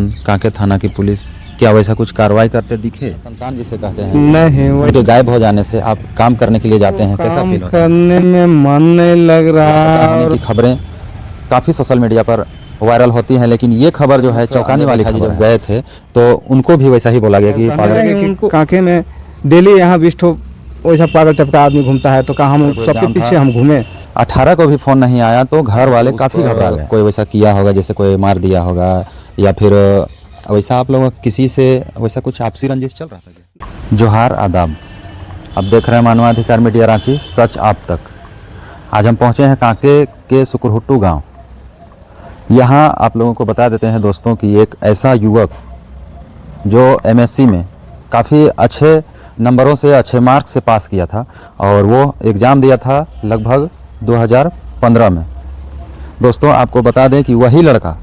प्रशासन, कांके थाना की पुलिस क्या वैसा कुछ कार्रवाई करते दिखे? संतान जिसे कहते हैं, नहीं, उनके गायब हो जाने से आप काम करने के लिए जाते हैं, कैसा काम फील होता है? करने में मन नहीं लग रहा होने और की खबरें काफ़ी सोशल मीडिया पर वायरल होती हैं, लेकिन ये खबर जो है चौंकाने वाली खबर है। जब गए थे तो उनको भी वैसा ही बोला गया कि उनको कांके में डेली यहाँ 20 ठो वैसा पागल टाइप का आदमी घूमता है, तो कहा हम सबके पीछे हम घूमे। 18 को भी फ़ोन नहीं आया तो घर वाले काफ़ी घबरा गए। कोई वैसा किया होगा, जैसे कोई मार दिया होगा या फिर वैसा आप लोगों किसी से वैसा कुछ आपसी रंजिश चल रहा था? जोहार, आदाब। अब देख रहे हैं मानवाधिकार मीडिया रांची, सच आप तक। आज हम पहुंचे हैं कांके के सुकुरहुट्टू गांव। यहाँ आप लोगों को बता देते हैं दोस्तों कि एक ऐसा युवक जो एमएससी में काफ़ी अच्छे नंबरों से, अच्छे मार्क्स से पास किया था और वो एग्ज़ाम दिया था लगभग 2015 में। दोस्तों आपको बता दें कि वही लड़का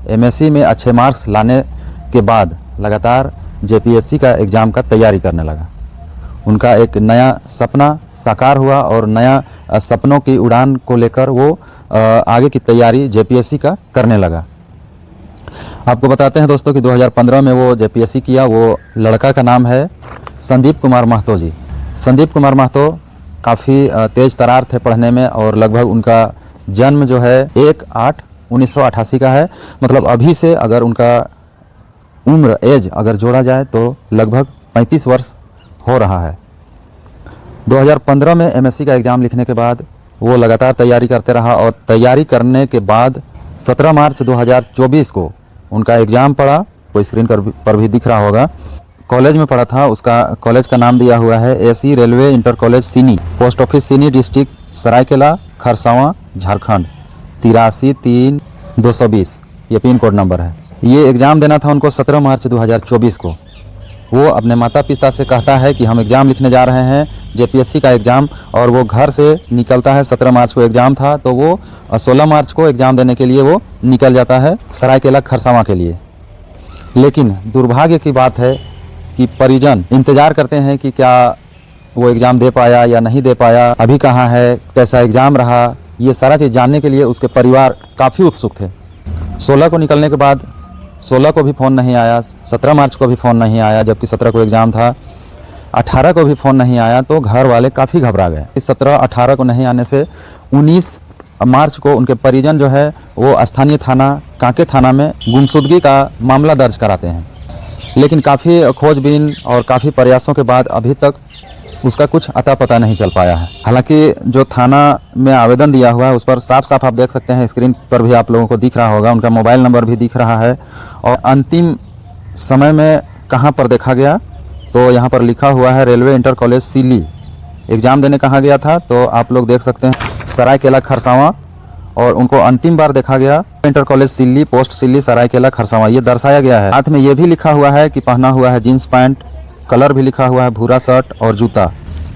एमएससी में अच्छे मार्क्स लाने के बाद लगातार जेपीएससी का एग्ज़ाम का तैयारी करने लगा। उनका एक नया सपना साकार हुआ और नया सपनों की उड़ान को लेकर वो आगे की तैयारी जेपीएससी का करने लगा। आपको बताते हैं दोस्तों कि 2015 में वो जेपीएससी किया। वो लड़का का नाम है संदीप कुमार महतो जी। संदीप कुमार महतो काफ़ी तेज़ तरार थे पढ़ने में और लगभग उनका जन्म जो है 1/8/1988 का है। मतलब अभी से अगर उनका उम्र एज अगर जोड़ा जाए तो लगभग 35 वर्ष हो रहा है। 2015 में एमएससी का एग्ज़ाम लिखने के बाद वो लगातार तैयारी करते रहा और तैयारी करने के बाद 17 मार्च 2024 को उनका एग्ज़ाम पड़ा। कोई स्क्रीन पर भी दिख रहा होगा। कॉलेज में पढ़ा था, उसका कॉलेज का नाम दिया हुआ है एसी रेलवे इंटर कॉलेज सीनी, पोस्ट ऑफिस सीनी, डिस्ट्रिक्ट सरायकेला, खरसावां, झारखंड 833220, ये पिन कोड नंबर है। ये एग्ज़ाम देना था उनको 17 मार्च 2024 को। वो अपने माता पिता से कहता है कि हम एग्ज़ाम लिखने जा रहे हैं जेपीएससी का एग्ज़ाम, और वो घर से निकलता है। 17 मार्च को एग्ज़ाम था तो वो 16 मार्च को एग्ज़ाम देने के लिए वो निकल जाता है सरायकेला खरसावां के लिए। लेकिन दुर्भाग्य की बात है कि परिजन इंतज़ार करते हैं कि क्या वो एग्ज़ाम दे पाया या नहीं दे पाया, अभी कहाँ है, कैसा एग्ज़ाम रहा, ये सारा चीज़ जानने के लिए उसके परिवार काफ़ी उत्सुक थे। 16 को निकलने के बाद 16 को भी फ़ोन नहीं आया, 17 मार्च को भी फ़ोन नहीं आया जबकि 17 को एग्ज़ाम था, 18 को भी फ़ोन नहीं आया तो घर वाले काफ़ी घबरा गए। इस 17-18 को नहीं आने से 19 मार्च को उनके परिजन जो है वो स्थानीय थाना कांके थाना में गुमशुदगी का मामला दर्ज कराते हैं। लेकिन काफ़ी खोजबीन और काफ़ी प्रयासों के बाद अभी तक उसका कुछ अता पता नहीं चल पाया है। हालांकि जो थाना में आवेदन दिया हुआ है उस पर साफ साफ आप देख सकते हैं, स्क्रीन पर भी आप लोगों को दिख रहा होगा, उनका मोबाइल नंबर भी दिख रहा है। और अंतिम समय में कहां पर देखा गया तो यहां पर लिखा हुआ है रेलवे इंटर कॉलेज सीली। एग्ज़ाम देने कहाँ गया था तो आप लोग देख सकते हैं सरायकेला खरसावां, और उनको अंतिम बार देखा गया इंटर कॉलेज सिल्ली, पोस्ट सिल्ली, सरायकेला खरसावां, ये दर्शाया गया है। हाथ में ये भी लिखा हुआ है कि पहना हुआ है जीन्स पैंट, कलर भी लिखा हुआ है भूरा शर्ट और जूता,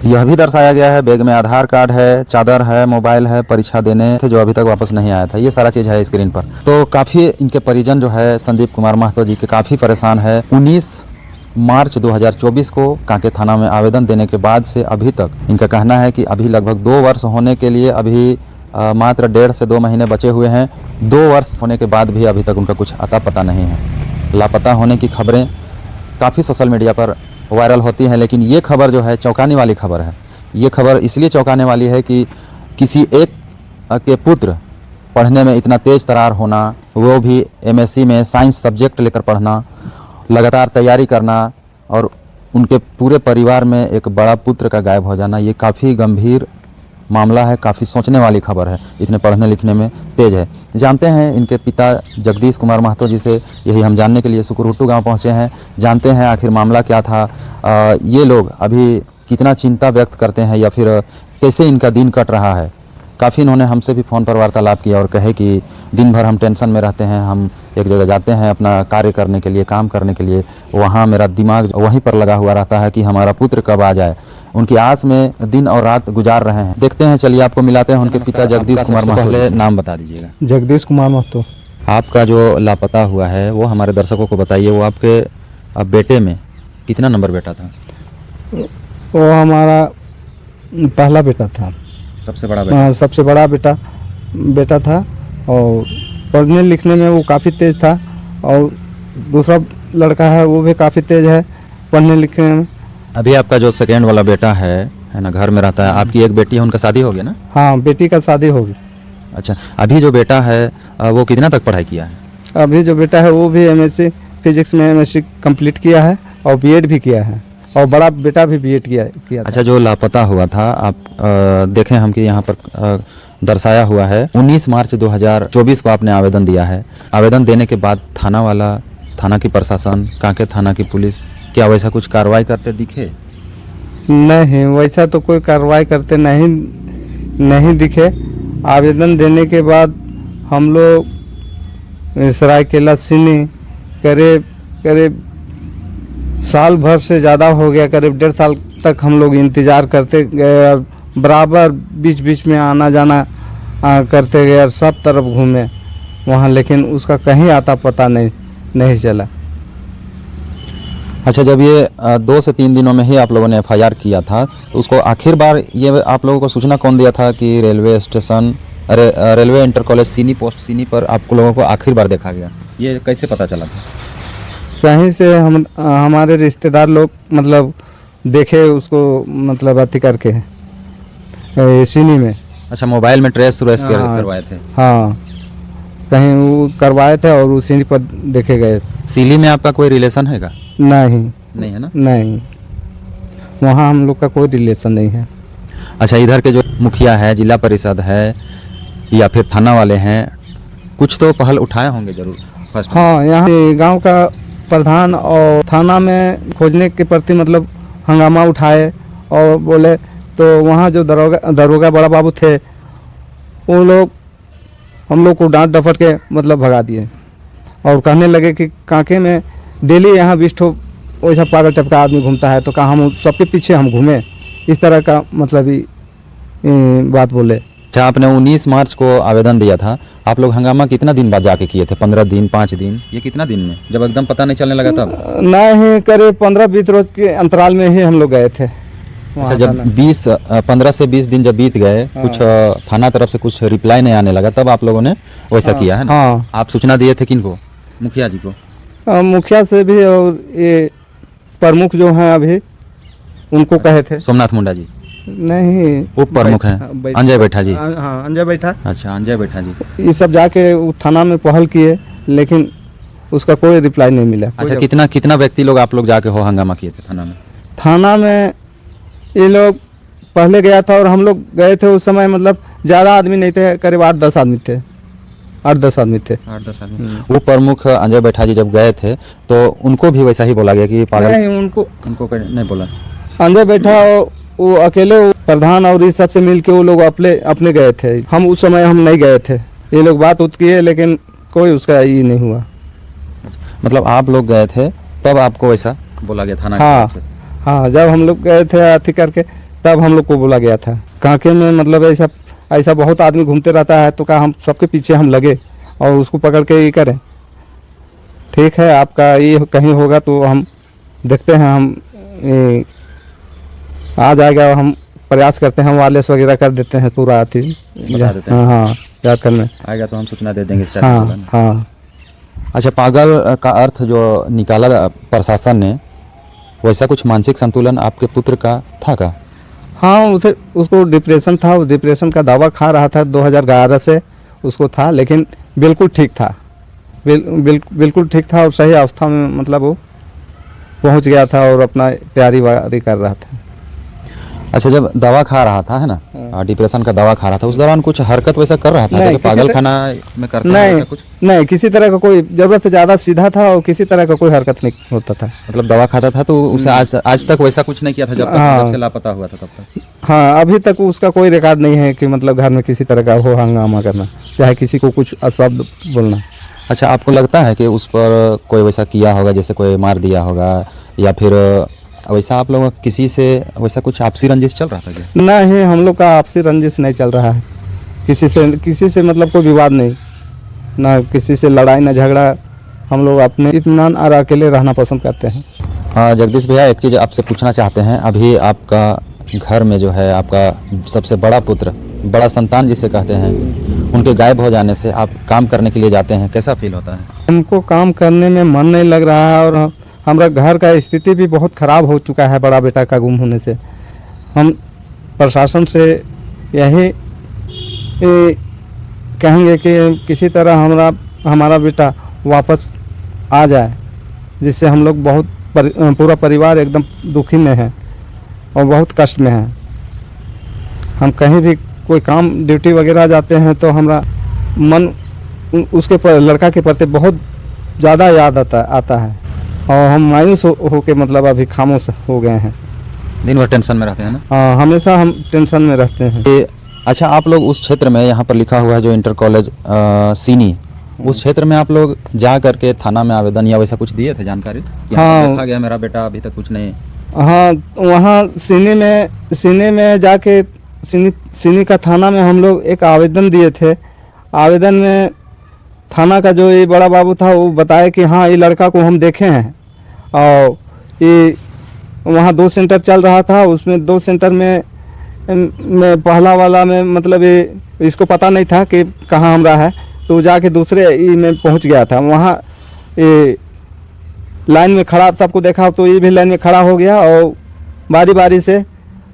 यह भी दर्शाया गया है। बैग में आधार कार्ड है, चादर है, मोबाइल है, परीक्षा देने थे जो अभी तक वापस नहीं आया था, ये सारा चीज़ है स्क्रीन पर। तो काफ़ी इनके परिजन जो है संदीप कुमार महतो जी के काफ़ी परेशान है। 19 मार्च 2024 को कांके थाना में आवेदन देने के बाद से अभी तक इनका कहना है कि अभी लगभग 2 वर्ष होने के लिए अभी मात्र 1.5 से 2 महीने बचे हुए हैं। 2 वर्ष होने के बाद भी अभी तक उनका कुछ अता पता नहीं है। लापता होने की खबरें काफ़ी सोशल मीडिया पर वायरल होती हैं, लेकिन ये खबर जो है चौंकाने वाली खबर है। ये खबर इसलिए चौंकाने वाली है कि किसी एक के पुत्र पढ़ने में इतना तेज़ तरार होना, वो भी एमएससी में साइंस सब्जेक्ट लेकर पढ़ना, लगातार तैयारी करना, और उनके पूरे परिवार में एक बड़ा पुत्र का गायब हो जाना, ये काफ़ी गंभीर मामला है, काफ़ी सोचने वाली खबर है। इतने पढ़ने लिखने में तेज है। जानते हैं इनके पिता जगदीश कुमार महतो जी से, यही हम जानने के लिए सुकुरहुट्टू गांव पहुंचे हैं। जानते हैं आखिर मामला क्या था, ये लोग अभी कितना चिंता व्यक्त करते हैं या फिर कैसे इनका दिन कट रहा है। काफ़ी इन्होंने हमसे भी फ़ोन पर वार्तालाप किया और कहे कि दिन भर हम टेंशन में रहते हैं, हम एक जगह जाते हैं अपना कार्य करने के लिए, काम करने के लिए, वहाँ मेरा दिमाग वहीं पर लगा हुआ रहता है कि हमारा पुत्र कब आ जाए। उनकी आस में दिन और रात गुजार रहे हैं। देखते हैं, चलिए आपको मिलाते हैं उनके पिता जगदीश कुमार महतो। पहले नाम बता दीजिएगा। जगदीश कुमार महतो। आपका जो लापता हुआ है वो हमारे दर्शकों को बताइए। वो आपके बेटे में कितना नंबर बेटा था? वो हमारा पहला बेटा था, सबसे बड़ा बेटा? सबसे बड़ा बेटा था। और पढ़ने लिखने में वो काफ़ी तेज़ था और दूसरा लड़का है वो भी काफ़ी तेज़ है पढ़ने लिखने में। अभी आपका जो सेकेंड वाला बेटा है ना, घर में रहता है, आपकी एक बेटी है, उनका शादी हो गया ना? हाँ, बेटी का शादी होगी। अच्छा, अभी जो बेटा है वो कितना तक पढ़ाई किया है? अभी जो बेटा है वो भी एमएससी फिजिक्स में एमएससी कंप्लीट किया है और बीएड भी किया है, और बड़ा बेटा भी बीएड किया था। अच्छा, जो लापता हुआ था आप देखें हम कि यहाँ पर दर्शाया हुआ है 19 मार्च 2024 को आपने आवेदन दिया है। आवेदन देने के बाद थाना वाला, थाना की प्रशासन, कांके थाना की पुलिस क्या वैसा कुछ कार्रवाई करते दिखे? नहीं, वैसा तो कोई कार्रवाई करते नहीं दिखे। आवेदन देने के बाद हम लोग सरायकेला सीनी करीब साल भर से ज़्यादा हो गया, करीब 1.5 साल तक हम लोग इंतज़ार करते गए और बराबर बीच बीच में आना जाना करते गए और सब तरफ घूमे वहाँ, लेकिन उसका कहीं आता पता नहीं चला। अच्छा, जब ये 2 से 3 दिनों में ही आप लोगों ने एफआईआर किया था, तो उसको आखिर बार ये आप लोगों को सूचना कौन दिया था कि railway station, railway inter college सीनी पोस्ट सीनी पर आप लोगों को आखिर बार देखा गया? ये कैसे पता चला था? कहीं से हमारे रिश्तेदार लोग मतलब देखे उसको, मतलब अति करके सीनी में। अच्छा, मोबाइल में ट्रेस करवाए थे? हाँ, कहीं वो करवाए थे और उसी पर देखे गए। सीली में आपका कोई रिलेशन हैगा? नहीं है ना? नहीं, वहाँ हम लोग का कोई रिलेशन नहीं है। अच्छा, इधर के जो मुखिया है, जिला परिषद है या फिर थाना वाले हैं, कुछ तो पहल उठाए होंगे जरूर फर्स्ट? हाँ, यहाँ गांव का प्रधान और थाना में खोजने के प्रति मतलब हंगामा उठाए और बोले, तो वहाँ जो दरोगा बड़ा बाबू थे वो लोग हम लोग को डांट डपट के मतलब भगा दिए और कहने लगे कि कांके में डेली यहाँ 20 ठो वैसा पागल टाइप का आदमी घूमता है, तो कहाँ हम सबके पीछे हम घूमें, इस तरह का मतलब ही बात बोले। अच्छा, आपने 19 मार्च को आवेदन दिया था, आप लोग हंगामा कितना दिन बाद जाके किए थे? 15 दिन, 5 दिन, ये कितना दिन में, जब एकदम पता नहीं चलने लगा तब? नहीं, करीब 15-20 रोज के अंतराल में ही हम लोग गए थे। अच्छा, जब 15 से 20 दिन जब बीत गए, कुछ थाना तरफ से कुछ रिप्लाई नहीं आने लगा, तब आप लोगों ने वैसा किया है ना? हाँ, आप सूचना दिए थे किनको? मुखिया जी को? मुखिया से भी, और ये प्रमुख जो हैं अभी उनको कहे थे। सोमनाथ मुंडा जी? नहीं, उप प्रमुख हैं अंजय बैठा जी? हाँ, अंजय बैठा। अच्छा, अंजय बैठा जी। ये सब जाके थाना में पहल किए, लेकिन उसका कोई रिप्लाई नहीं मिला। अच्छा, कितना व्यक्ति लोग आप लोग जाके हो हंगामा किए थे थाना में? थाना में ये लोग पहले गया था और हम लोग गए थे उस समय, मतलब ज़्यादा आदमी नहीं थे, करीब 8-10 आदमी थे। 8-10 आदमी थे। 8-10 आदमी। वो प्रमुख अंजय बैठा जी जब गए थे तो उनको भी वैसा ही बोला गया कि पागल? नहीं, उनको नहीं बोला। अंजय बैठा वो अकेले प्रधान और इस सब से मिल के वो लोग अपने गए थे। हम उस समय हम नहीं गए थे, ये लोग बात उत किए, लेकिन कोई उसका ये नहीं हुआ। मतलब आप लोग गए थे तब आपको वैसा बोला गया थाना? हाँ, जब हम लोग गए थे अति करके तब हम लोग को बोला गया था। कांके में मतलब ऐसा बहुत आदमी घूमते रहता है, तो क्या हम सबके पीछे हम लगे और उसको पकड़ के ये करें? ठीक है, आपका ये कहीं होगा तो हम देखते हैं, हम आ जाएगा, हम प्रयास करते हैं, वायरलेस वगैरह कर देते हैं, पूरा आती बता देते हैं। हाँ, याद करने आएगा तो हम सूचना दे देंगे। हाँ। अच्छा, पागल का अर्थ जो निकाला प्रशासन ने, वैसा कुछ मानसिक संतुलन आपके पुत्र का था का? हाँ, उसको डिप्रेशन था, उस डिप्रेशन का दवा खा रहा था 2011 से उसको था, लेकिन बिल्कुल ठीक था, बिल्कुल ठीक था और सही अवस्था में मतलब वो पहुंच गया था और अपना तैयारी कर रहा था। अच्छा, जब दवा खा रहा था, है ना, डिप्रेशन का दवा खा रहा था, उस दौरान कुछ हरकत वैसा कर रहा था? पागल खाना में करते हैं कुछ? नहीं, किसी तरह का कोई, जरूरत से ज़्यादा सीधा था और किसी तरह का कोई हरकत नहीं होता था। मतलब दवा खाता था तो उसे आज तक वैसा कुछ नहीं किया था जब से लापता हुआ था तब तक? हाँ, अभी तक उसका कोई रिकॉर्ड नहीं है कि मतलब घर में किसी तरह का हो हंगामा करना, चाहे किसी को कुछ अशब्द बोलना। अच्छा, आपको लगता है कि उस पर कोई वैसा किया होगा, जैसे कोई मार दिया होगा या फिर वैसा आप लोग किसी से वैसा कुछ आपसी रंजिश चल रहा था क्या? नहीं, हम लोग का आपसी रंजिश नहीं चल रहा है, किसी से मतलब कोई विवाद नहीं, ना किसी से लड़ाई ना झगड़ा, हम लोग अपने इत्मीनान और अकेले रहना पसंद करते हैं। हाँ जगदीश भैया, एक चीज़ आपसे पूछना चाहते हैं, अभी आपका घर में जो है आपका सबसे बड़ा पुत्र, बड़ा संतान जिसे कहते हैं, उनके गायब हो जाने से आप काम करने के लिए जाते हैं, कैसा फील होता है? हमको काम करने में मन नहीं लग रहा है और हमारा घर का स्थिति भी बहुत ख़राब हो चुका है बड़ा बेटा का गुम होने से। हम प्रशासन से यही कहेंगे कि किसी तरह हमारा बेटा वापस आ जाए, जिससे हम लोग पूरा परिवार एकदम दुखी में है और बहुत कष्ट में है। हम कहीं भी कोई काम ड्यूटी वगैरह जाते हैं तो हमारा मन उसके लड़का के प्रति बहुत ज़्यादा याद आता है और हम मायूस हो के मतलब अभी खामोश हो गए हैं। दिन भर टेंशन में रहते हैं ना? हाँ, हमेशा हम टेंशन में रहते हैं। अच्छा, आप लोग उस क्षेत्र में, यहाँ पर लिखा हुआ है जो इंटर कॉलेज सीनी, उस क्षेत्र में आप लोग जा करके थाना में आवेदन या वैसा कुछ दिए थे जानकारी? हाँ, देखा गया मेरा बेटा अभी तक कुछ नहीं। हाँ, वहाँ सीने में जाके सीनी का थाना में हम लोग एक आवेदन दिए थे। आवेदन में थाना का जो ये बड़ा बाबू था वो बताया कि हाँ, ये लड़का को हम देखे हैं और ये वहाँ 2 सेंटर चल रहा था, उसमें 2 सेंटर में पहला वाला में मतलब ये इसको पता नहीं था कि कहाँ हमरा है, तो जाके दूसरे में पहुँच गया था। वहाँ ये लाइन में खड़ा, सबको देखा तो ये भी लाइन में खड़ा हो गया और बारी बारी से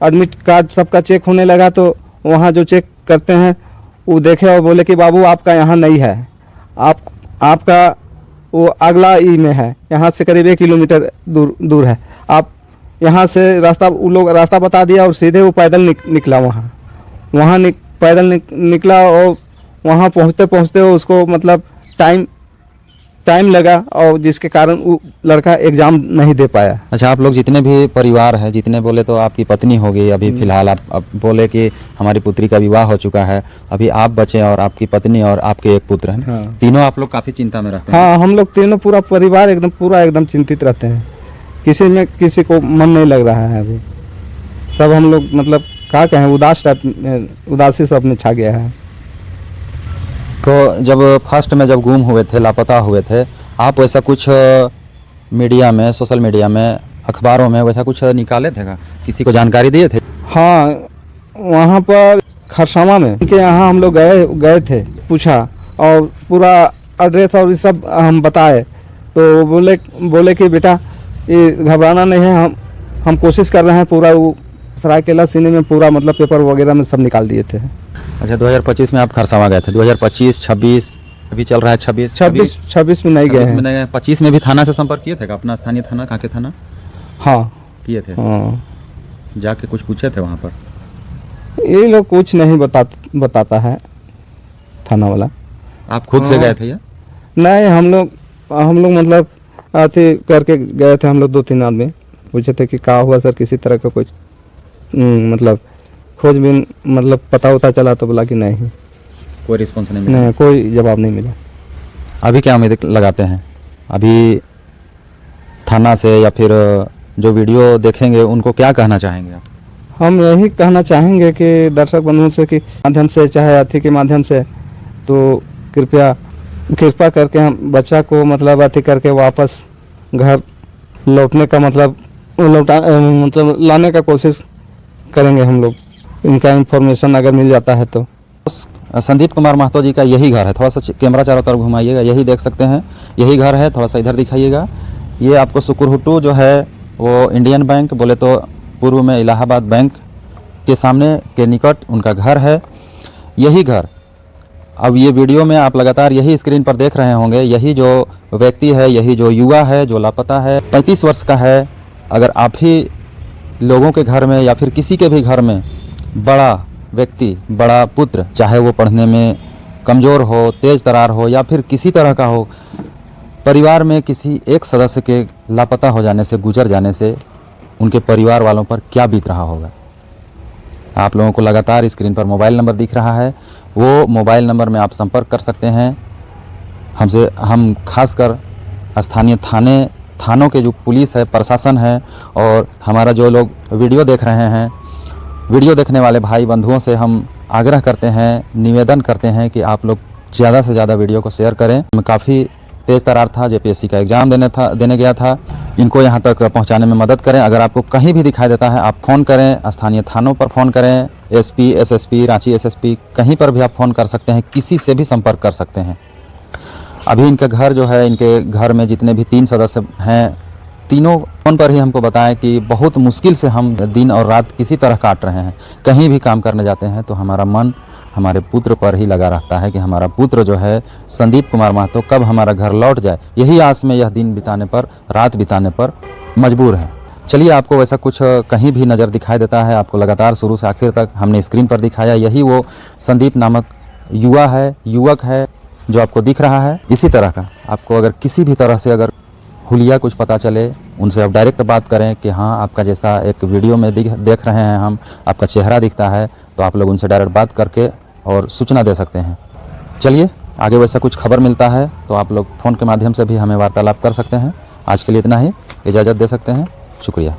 एडमिट कार्ड सबका चेक होने लगा। तो वहाँ जो चेक करते हैं वो देखे और बोले कि बाबू आपका यहाँ नहीं है, आपका वो अगला ई में है, यहाँ से करीब 1 किलोमीटर दूर है। आप यहाँ से वो लोग रास्ता बता दिया और सीधे वो पैदल निकला वहाँ पैदल निकला और वहाँ पहुँचते उसको मतलब टाइम लगा और जिसके कारण वो लड़का एग्ज़ाम नहीं दे पाया। अच्छा, आप लोग जितने भी परिवार है, जितने बोले तो आपकी पत्नी होगी अभी फिलहाल, आप बोले कि हमारी पुत्री का विवाह हो चुका है, अभी आप बचे और आपकी पत्नी और आपके एक पुत्र हैं। हाँ। तीनों आप लोग काफ़ी चिंता में रहते हैं? हाँ, हम लोग तीनों पूरा परिवार एकदम चिंतित रहते हैं। किसी को मन नहीं लग रहा है अभी। सब हम लोग मतलब क्या कहें, उदासी सब में छा गया है। तो जब फर्स्ट में जब गुम हुए थे, लापता हुए थे, आप वैसा कुछ मीडिया में, सोशल मीडिया में, अखबारों में वैसा कुछ निकाले थे क्या? किसी को जानकारी दिए थे? हाँ, वहाँ पर खरसावा में उनके यहाँ हम लोग गए थे, पूछा और पूरा एड्रेस और ये सब हम बताए तो बोले कि बेटा ये घबराना नहीं है, हम कोशिश कर रहे हैं। पूरा वो सरायकेला सीने में पूरा मतलब पेपर वगैरह में सब निकाल दिए थे। अच्छा, 2025 में आप खरसावा गए थे, 2025, 26 अभी चल रहा है, 26 में नहीं गए हैं। 25 में भी थाना से संपर्क किए थे? अपना स्थानीय थाना, कांके थाना? हाँ, किए थे। हाँ, जाके कुछ पूछे थे वहाँ पर? ये लोग कुछ नहीं बताता है थाना वाला। आप खुद से गए थे या? नहीं, हम लोग मतलब आते करके गए थे। हम लोग 2-3 आदमी पूछे थे कि क्या हुआ सर, किसी तरह का कुछ मतलब खोजबीन मतलब पता चला? तो बोला कि नहीं, कोई रिस्पॉन्स नहीं मिला? नहीं, कोई जवाब नहीं मिला। अभी क्या उम्मीद लगाते हैं? अभी थाना से या फिर जो वीडियो देखेंगे उनको क्या कहना चाहेंगे आप? हम यही कहना चाहेंगे कि दर्शक बंधुओं से कि माध्यम से, चाहे अथी के माध्यम से, तो कृपा करके हम बच्चा को मतलब अथी करके वापस घर लौटने का मतलब लाने का कोशिश करेंगे हम लोग। इनका इन्फॉर्मेशन अगर मिल जाता है तो। संदीप कुमार महतो जी का यही घर है। थोड़ा सा कैमरा चारों तरफ घुमाइएगा, यही देख सकते हैं, यही घर है। थोड़ा सा इधर दिखाइएगा। ये आपको सुकुरहुटू जो है वो इंडियन बैंक, बोले तो पूर्व में इलाहाबाद बैंक के सामने के निकट उनका घर है। यही घर, अब ये वीडियो में आप लगातार यही स्क्रीन पर देख रहे होंगे, यही जो व्यक्ति है, यही जो युवा है जो लापता है, 35 वर्ष का है। अगर आप ही लोगों के घर में या फिर किसी के भी घर में बड़ा व्यक्ति, बड़ा पुत्र, चाहे वो पढ़ने में कमज़ोर हो, तेज़ तरार हो या फिर किसी तरह का हो, परिवार में किसी एक सदस्य के लापता हो जाने से, गुजर जाने से उनके परिवार वालों पर क्या बीत रहा होगा। आप लोगों को लगातार स्क्रीन पर मोबाइल नंबर दिख रहा है, वो मोबाइल नंबर में आप संपर्क कर सकते हैं हमसे। हम खासकर स्थानीय थानों के जो पुलिस है, प्रशासन है और हमारा जो लोग वीडियो देख रहे हैं, वीडियो देखने वाले भाई बंधुओं से हम आग्रह करते हैं, निवेदन करते हैं कि आप लोग ज़्यादा से ज़्यादा वीडियो को शेयर करें। मैं काफ़ी तेज़ तरार था, जेपीएससी का एग्ज़ाम देने गया था, इनको यहाँ तक पहुँचाने में मदद करें। अगर आपको कहीं भी दिखाई देता है आप फ़ोन करें, स्थानीय थानों पर फ़ोन करें, एसपी, एसएसपी, रांची एसएसपी, कहीं पर भी आप फ़ोन कर सकते हैं, किसी से भी संपर्क कर सकते हैं। अभी इनका घर जो है, इनके घर में जितने भी 3 सदस्य हैं, तीनों फ़ोन पर ही हमको बताएं कि बहुत मुश्किल से हम दिन और रात किसी तरह काट रहे हैं। कहीं भी काम करने जाते हैं तो हमारा मन हमारे पुत्र पर ही लगा रहता है कि हमारा पुत्र जो है संदीप कुमार महतो कब हमारा घर लौट जाए। यही आस में यह दिन बिताने पर, रात बिताने पर मजबूर है। चलिए, आपको वैसा कुछ कहीं भी नज़र दिखाई देता है, आपको लगातार शुरू से आखिर तक हमने स्क्रीन पर दिखाया, यही वो संदीप नामक युवक है जो आपको दिख रहा है। इसी तरह का आपको अगर किसी भी तरह से अगर हुलिया कुछ पता चले, उनसे आप डायरेक्ट बात करें कि हाँ, आपका जैसा एक वीडियो में देख रहे हैं हम, आपका चेहरा दिखता है, तो आप लोग उनसे डायरेक्ट बात करके और सूचना दे सकते हैं। चलिए, आगे वैसा कुछ खबर मिलता है तो आप लोग फ़ोन के माध्यम से भी हमें वार्तालाप कर सकते हैं। आज के लिए इतना ही, इजाज़त दे सकते हैं। शुक्रिया।